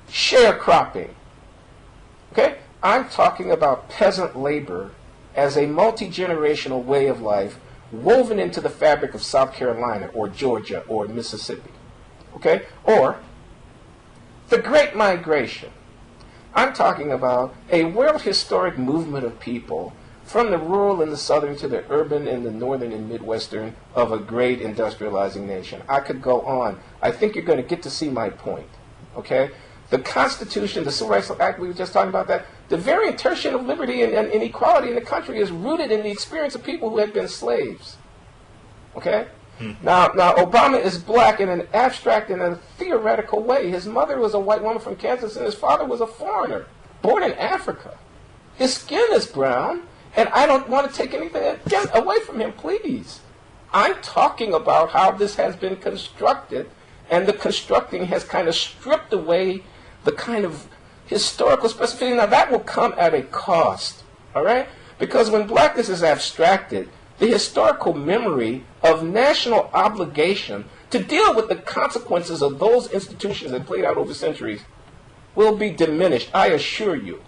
sharecropping. Okay? I'm talking about peasant labor as a multi-generational way of life woven into the fabric of South Carolina or Georgia or Mississippi. Okay? Or the Great Migration. I'm talking about a world historic movement of people from the rural and the southern to the urban and the northern and midwestern of a great industrializing nation. I could go on. I think you're going to get to see my point. Okay? The Constitution, the Civil Rights Act, we were just talking about that. The very assertion of liberty and equality in the country is rooted in the experience of people who had been slaves. Okay? Now, Obama is black in an abstract and a theoretical way. His mother was a white woman from Kansas, and his father was a foreigner, born in Africa. His skin is brown, and I don't want to take anything away from him, please. I'm talking about how this has been constructed, and the constructing has kind of stripped away the kind of historical specificity. Now, that will come at a cost, all right? Because when blackness is abstracted, the historical memory of national obligation to deal with the consequences of those institutions that played out over centuries will be diminished, I assure you.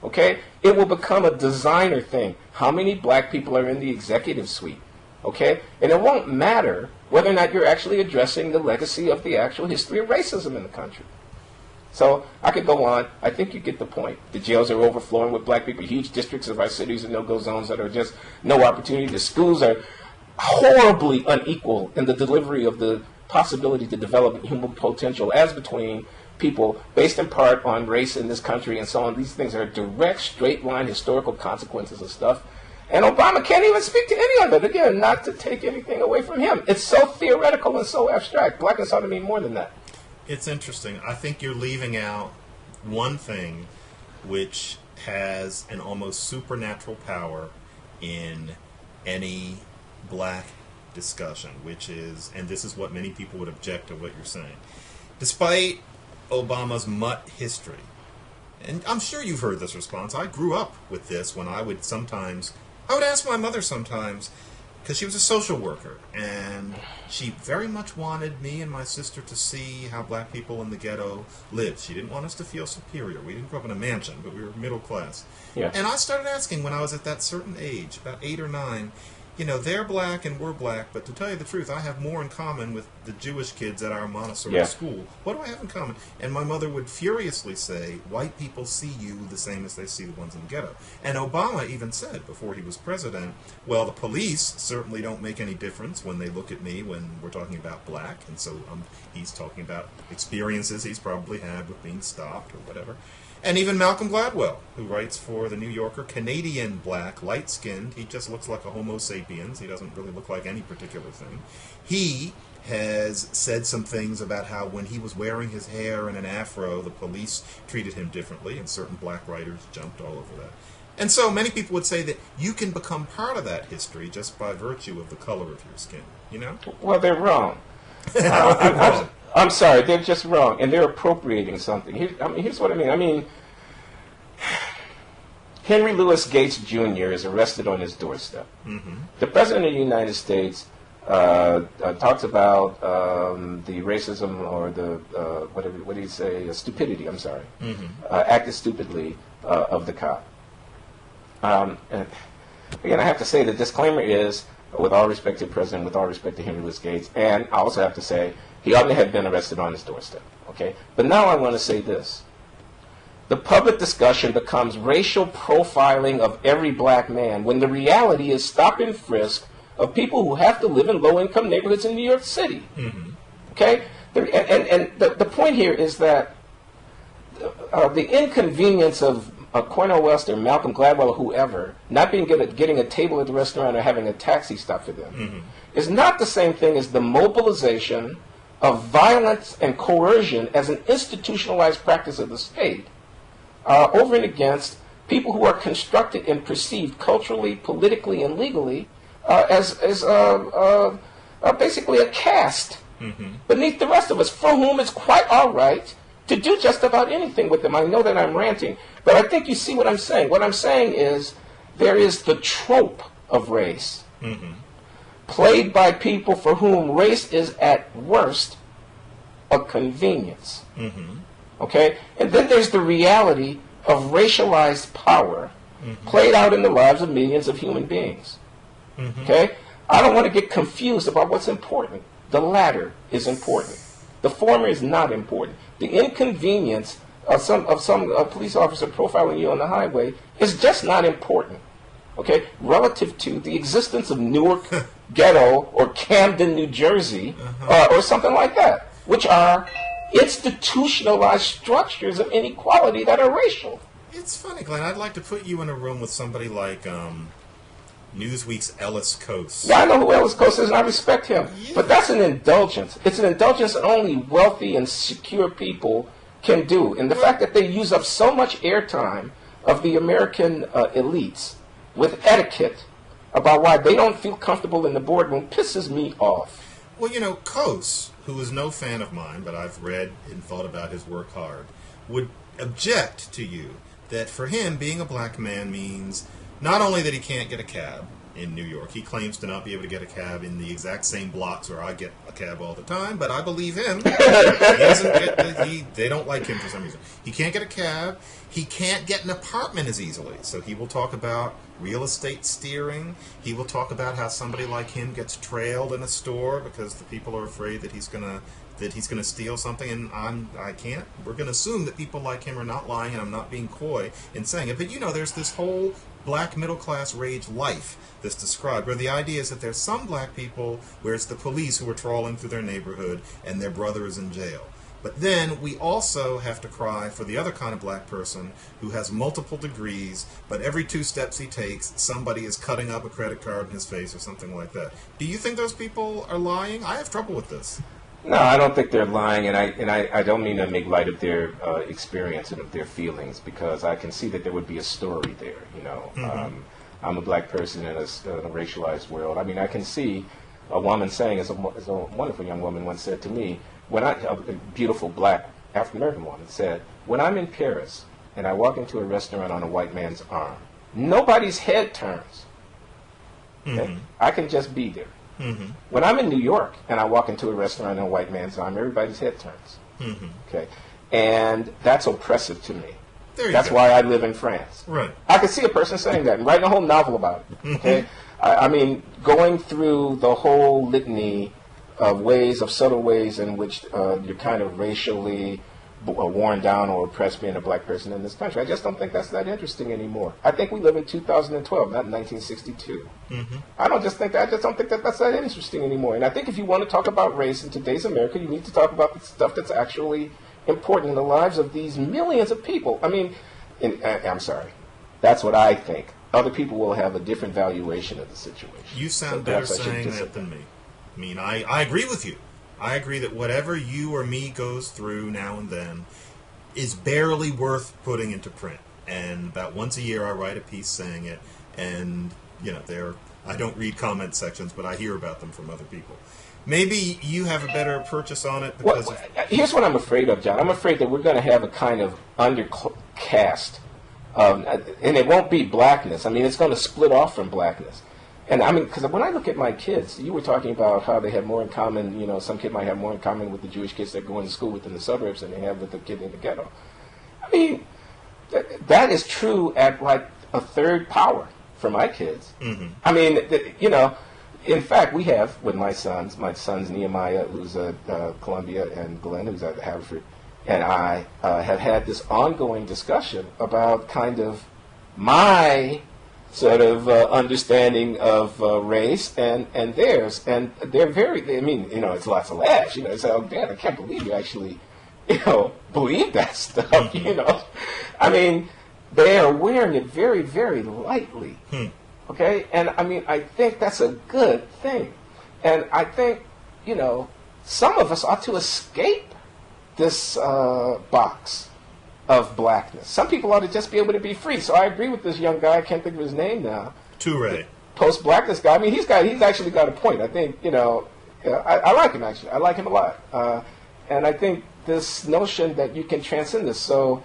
Okay? It will become a designer thing. How many black people are in the executive suite? Okay? And it won't matter whether or not you're actually addressing the legacy of the actual history of racism in the country. So I could go on. I think you get the point. The jails are overflowing with black people. Huge districts of our cities are no-go zones that are just no opportunity. The schools are horribly unequal in the delivery of the possibility to develop human potential as between people based in part on race in this country and so on. These things are direct, straight-line historical consequences of stuff. And Obama can't even speak to any of it. Again, not to take anything away from him. It's so theoretical and so abstract. Blackness ought to mean more than that. It's interesting. I think you're leaving out one thing which has an almost supernatural power in any black discussion, which is, and this is what many people would object to what you're saying, despite Obama's mutt history, and I'm sure you've heard this response. I grew up with this when I would ask my mother sometimes, because she was a social worker, and she very much wanted me and my sister to see how black people in the ghetto lived. She didn't want us to feel superior. We didn't grow up in a mansion, but we were middle class. Yeah. And I started asking when I was at that certain age, about 8 or 9, they're black and we're black, but to tell you the truth, I have more in common with the Jewish kids at our Montessori school. What do I have in common? And my mother would furiously say, white people see you the same as they see the ones in the ghetto. And Obama even said, before he was president, well, the police certainly don't make any difference when they look at me when we're talking about black. And so he's talking about experiences he's probably had with being stopped or whatever. And even Malcolm Gladwell, who writes for The New Yorker, Canadian black, light-skinned, he just looks like a Homo sapiens. He doesn't really look like any particular thing. He has said some things about how when he was wearing his hair in an afro, the police treated him differently, and certain black writers jumped all over that. And so many people would say that you can become part of that history just by virtue of the color of your skin, Well, they're wrong. I'm sorry, they're just wrong, and they're appropriating something. Here's what I mean. Henry Louis Gates Jr. is arrested on his doorstep. Mm-hmm. The President of the United States talks about the racism or the, what do you say, stupidity, acted stupidly of the cop. And again, I have to say the disclaimer is, with all respect to the President, with all respect to Henry Louis Gates, and I also have to say, he ought to have been arrested on his doorstep, okay? But now I want to say this. The public discussion becomes racial profiling of every black man when the reality is stop and frisk of people who have to live in low-income neighborhoods in New York City, okay? And the point here is that the inconvenience of Cornel West or Malcolm Gladwell or whoever not being good at getting a table at the restaurant or having a taxi stop for them is not the same thing as the mobilization of violence and coercion as an institutionalized practice of the state over and against people who are constructed and perceived culturally, politically, and legally as basically a caste beneath the rest of us, for whom it's quite all right to do just about anything with them. I know that I'm ranting, but I think you see what I'm saying. What I'm saying is there is the trope of race played by people for whom race is at worst a convenience. Okay? And then there's the reality of racialized power played out in the lives of millions of human beings. Okay? I don't want to get confused about what's important. The latter is important. The former is not important. The inconvenience of some police officer profiling you on the highway is just not important. Okay, relative to the existence of Newark Ghetto or Camden, New Jersey, or something like that, which are institutionalized structures of inequality that are racial. It's funny, Glenn. I'd like to put you in a room with somebody like Newsweek's Ellis Coase. Yeah, I know who Ellis Coase is, and I respect him. Yeah. But that's an indulgence. It's an indulgence that only wealthy and secure people can do. And the fact that they use up so much airtime of the American elites with etiquette about why they don't feel comfortable in the boardroom pisses me off. Well, Coase, who is no fan of mine, but I've read and thought about his work hard, would object to you that for him, being a black man means not only that he can't get a cab in New York, he claims to not be able to get a cab in the exact same blocks where I get a cab all the time, but I believe him. They don't like him for some reason. He can't get a cab. He can't get an apartment as easily. So he will talk about real estate steering. He will talk about how somebody like him gets trailed in a store because the people are afraid that he's gonna steal something, and we're gonna assume that people like him are not lying, and I'm not being coy in saying it. But there's this whole black middle class rage life that's described, where the idea is that there's some black people where it's the police who are trawling through their neighborhood and their brother is in jail. But then we also have to cry for the other kind of black person who has multiple degrees, but every 2 steps he takes, somebody is cutting up a credit card in his face or something like that. Do you think those people are lying? I have trouble with this. No, I don't think they're lying, and I don't mean to make light of their experience and of their feelings, because I can see that there would be a story there. Mm-hmm. I'm a black person in a racialized world. I mean, I can see a woman saying, as a wonderful young woman once said to me, a beautiful black African American woman said, when I'm in Paris and I walk into a restaurant on a white man's arm, nobody's head turns. Okay? Mm-hmm. I can just be there. Mm-hmm. When I'm in New York and I walk into a restaurant on a white man's arm, everybody's head turns. Mm-hmm. Okay, and that's oppressive to me. That's why I live in France. Right. I could see a person saying that and writing a whole novel about it. Okay, mm-hmm. I mean, going through the whole litany of subtle ways in which you're kind of racially worn down or oppressed being a black person in this country. I just don't think that's that interesting anymore. I think we live in 2012, not 1962. Mm-hmm. I just don't think that's that interesting anymore. And I think if you want to talk about race in today's America, you need to talk about the stuff that's actually important in the lives of these millions of people. I mean, I'm sorry. That's what I think. Other people will have a different valuation of the situation. You sound better saying that than me. I mean, I agree with you. I agree that whatever you or me goes through now and then is barely worth putting into print. And about once a year I write a piece saying it, and I don't read comment sections, but I hear about them from other people. Maybe you have a better purchase on it because here's what I'm afraid of, John. I'm afraid that we're going to have a kind of undercast, and it won't be blackness. I mean, it's going to split off from blackness. And I mean, because when I look at my kids, you were talking about how they have more in common, some kid might have more in common with the Jewish kids that go into school within the suburbs than they have with the kid in the ghetto. I mean, that is true at like a third power for my kids. Mm-hmm. I mean, in fact, we have with my sons Nehemiah, who's at Columbia, and Glenn, who's at Harvard, and I have had this ongoing discussion about kind of my sort of understanding of race and theirs, and they're it's lots of laughs, it's like, oh, Dad, I can't believe you actually, believe that stuff, I mean, they are wearing it very, very lightly, okay, and I mean, I think that's a good thing, and I think, some of us ought to escape this box of blackness. Some people ought to just be able to be free. So I agree with this young guy. I can't think of his name now. Toure. Post-blackness guy. I mean, he's actually got a point. I think, I like him, actually. I like him a lot. And I think this notion that you can transcend this. So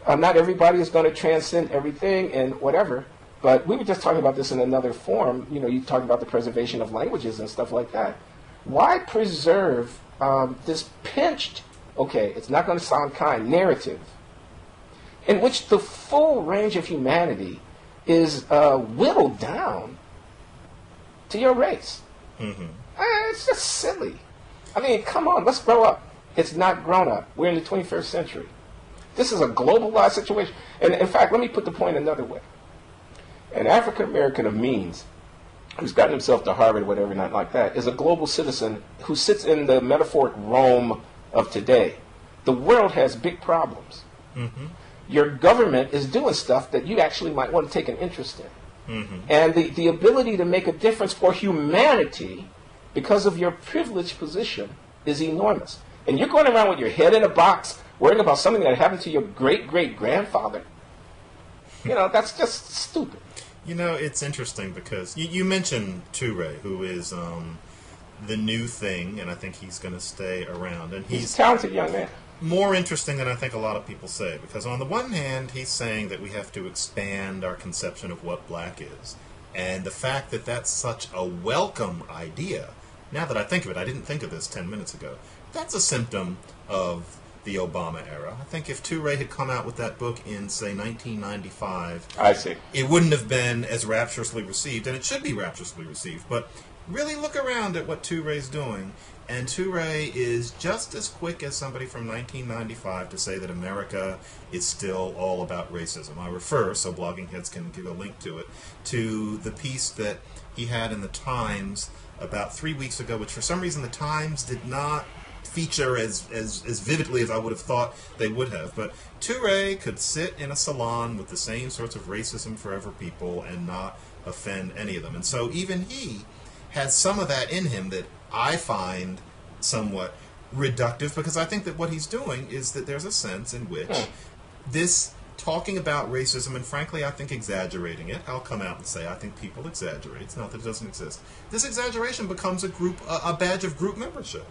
not everybody is going to transcend everything and whatever. But we were just talking about this in another form. You talking about the preservation of languages and stuff like that. Why preserve this pinched, it's not going to sound kind, narrative in which the full range of humanity is whittled down to your race? Mm-hmm. It's just silly. I mean, come on, let's grow up. It's not grown up. We're in the 21st century. This is a globalized situation. And in fact, let me put the point another way. An African American of means, who's gotten himself to Harvard or whatever, not like that, is a global citizen who sits in the metaphoric Rome of today. The world has big problems. Mm-hmm. Your government is doing stuff that you actually might want to take an interest in. Mm-hmm. And the ability to make a difference for humanity because of your privileged position is enormous. And you're going around with your head in a box worrying about something that happened to your great-great-grandfather. That's just stupid. It's interesting because you mentioned Toure, who is the new thing, and I think he's going to stay around. And he's a talented young man. More interesting than I think a lot of people say, because on the one hand, he's saying that we have to expand our conception of what black is. And the fact that that's such a welcome idea, now that I think of it, I didn't think of this 10 minutes ago, that's a symptom of the Obama era. I think if Loury had come out with that book in, say, 1995, I see. it wouldn't have been as rapturously received, and it should be rapturously received. But really look around at what Loury's doing, and Loury is just as quick as somebody from 1995 to say that America is still all about racism. I refer, so blogging heads can give a link to it, to the piece that he had in the Times about 3 weeks ago, which for some reason the Times did not feature as vividly as I would have thought they would have. But Loury could sit in a salon with the same sorts of racism forever people and not offend any of them. And so even he has some of that in him that I find somewhat reductive, because I think that what he's doing is that there's a sense in which this talking about racism, and frankly I think exaggerating it, I'll come out and say I think people exaggerate. It's not that it doesn't exist. This exaggeration becomes a badge of group membership.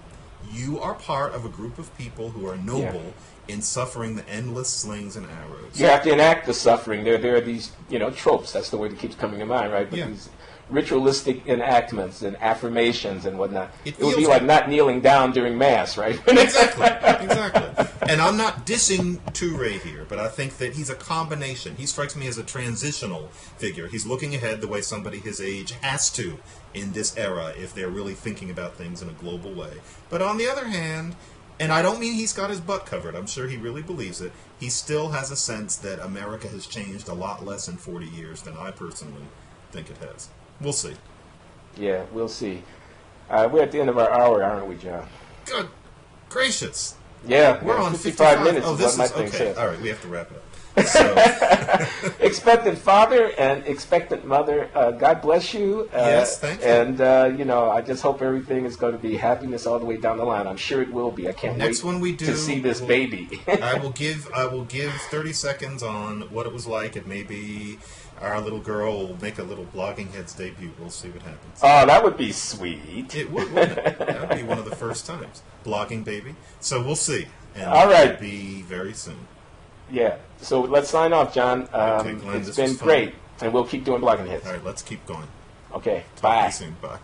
You are part of a group of people who are noble in suffering the endless slings and arrows. You have to enact the suffering. There are these, tropes. That's the word that keeps coming to mind, right? But these ritualistic enactments and affirmations and whatnot. It would be like not kneeling down during Mass, right? Exactly. And I'm not dissing Loury here, but I think that he's a combination. He strikes me as a transitional figure. He's looking ahead the way somebody his age has to in this era if they're really thinking about things in a global way. But on the other hand, and I don't mean he's got his butt covered, I'm sure he really believes it, he still has a sense that America has changed a lot less in 40 years than I personally think it has. We'll see. Yeah, we'll see. We're at the end of our hour, aren't we, John? Good gracious. Yeah, we're on 55 minutes. Oh, this is what is my thing okay. says. All right, we have to wrap it up. So. Expectant father and expectant mother, God bless you. Yes, thank you. And, I just hope everything is going to be happiness all the way down the line. I'm sure it will be. I can't Next wait one we do, to see this baby. I will give 30 seconds on what it was like, and maybe our little girl will make a little Blogging Heads debut. We'll see what happens. Oh, that would be sweet. It would, wouldn't it? That would be one of the first times. Blogging baby. So we'll see. And all right. It'll be very soon. Yeah. So let's sign off, John. Okay, Glenn, it's been great, and we'll keep doing Blogging Heads. All right, let's keep going. Okay. Talk Bye. to you soon. Bye.